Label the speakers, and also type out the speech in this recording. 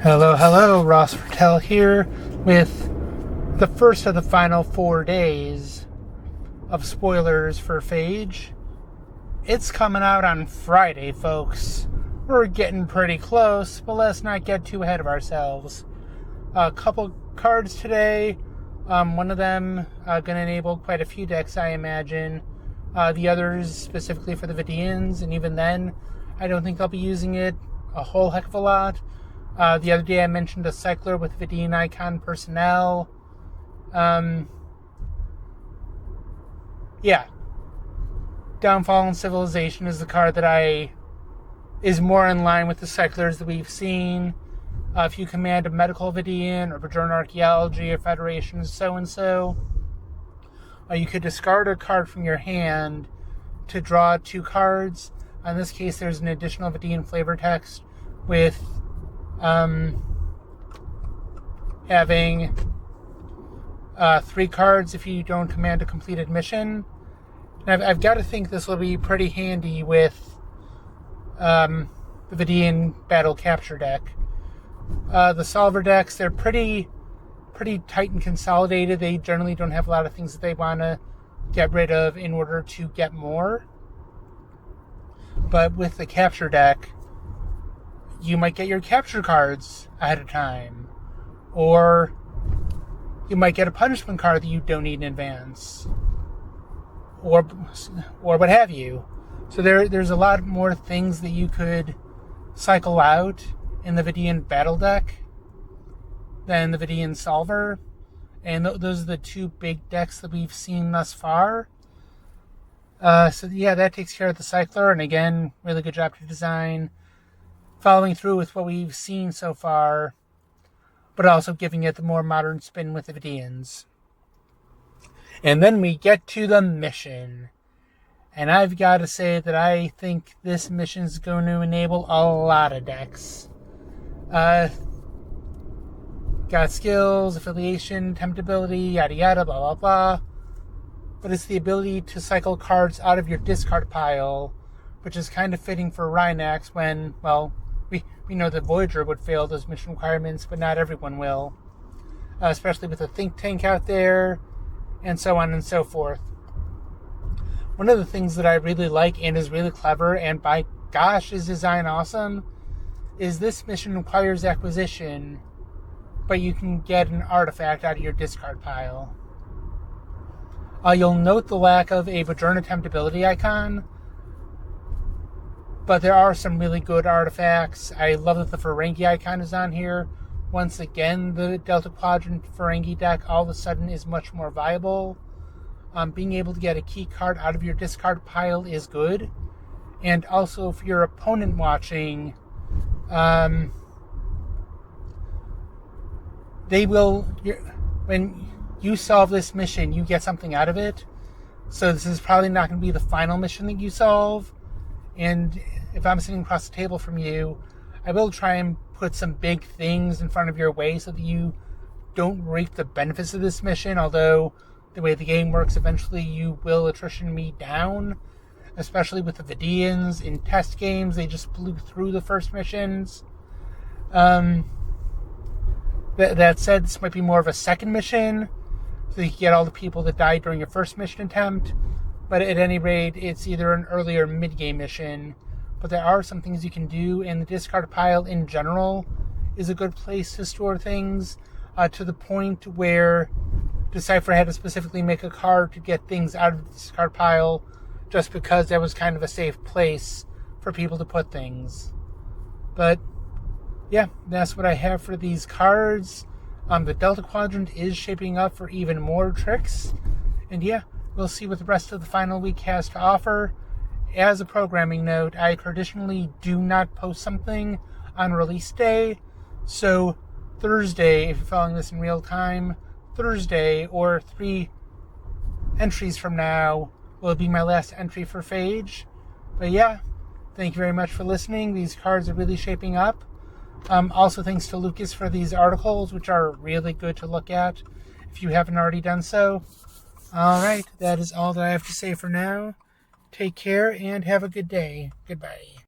Speaker 1: Hello, Ross Fertel here with the first of the final 4 days of spoilers for Phage. It's coming out on Friday, folks. We're getting pretty close, but let's not get too ahead of ourselves. A couple cards today. One of them going to enable quite a few decks, I imagine. The others specifically for the Vidians, and even then, I don't think I'll be using it a whole heck of a lot. The other day I mentioned a cycler with Vidian icon personnel. Downfall and Civilization is the card that is more in line with the cyclers that we've seen. If you command a medical Vidian or return archaeology or Federation so-and-so, you could discard a card from your hand to draw 2 cards. In this case, there's an additional Vidian flavor text with having 3 cards if you don't command a completed mission. And I've got to think this will be pretty handy with the Vidian battle capture deck. The solver decks, they're pretty tight and consolidated. They generally don't have a lot of things that they want to get rid of in order to get more. But with the capture deck, you might get your capture cards ahead of time. Or you might get a punishment card that you don't need in advance. Or what have you. So there's a lot more things that you could cycle out in the Vidian battle deck than the Vidian solver. And those are the 2 big decks that we've seen thus far. That takes care of the cycler. And again, really good job to design. Following through with what we've seen so far, but also giving it the more modern spin with the Vidians. And then we get to the mission. And I've got to say that I think this mission is going to enable a lot of decks. Got skills, affiliation, temptability, yada yada, blah blah blah. But it's the ability to cycle cards out of your discard pile, which is kind of fitting for Rhinax when, we know that Voyager would fail those mission requirements, but not everyone will. Especially with a think tank out there, and so on and so forth. One of the things that I really like and is really clever, and by gosh is design awesome, is this mission requires acquisition, but you can get an artifact out of your discard pile. You'll note the lack of a Voyager temptability icon, but there are some really good artifacts. I love that the Ferengi icon is on here. Once again, the Delta Quadrant Ferengi deck all of a sudden is much more viable. Being able to get a key card out of your discard pile is good. And also, if your opponent watching, when you solve this mission, you get something out of it. So this is probably not going to be the final mission that you solve. And if I'm sitting across the table from you, I will try and put some big things in front of your way so that you don't reap the benefits of this mission, although the way the game works, eventually you will attrition me down, especially with the Vidians. In test games, they just blew through the first missions. That said, this might be more of a second mission, so you can get all the people that died during your first mission attempt. But at any rate, it's either an early or mid-game mission. But there are some things you can do, and the discard pile in general is a good place to store things, to the point where Decipher had to specifically make a card to get things out of the discard pile just because that was kind of a safe place for people to put things. But yeah, that's what I have for these cards. The Delta Quadrant is shaping up for even more tricks. And yeah, we'll see what the rest of the final week has to offer. As a programming note, I traditionally do not post something on release day. So Thursday, if you're following this in real time, Thursday or 3 entries from now will be my last entry for Phage. But yeah, thank you very much for listening. These cards are really shaping up. Also, thanks to Lucas for these articles, which are really good to look at if you haven't already done so. Alright, that is all that I have to say for now. Take care and have a good day. Goodbye.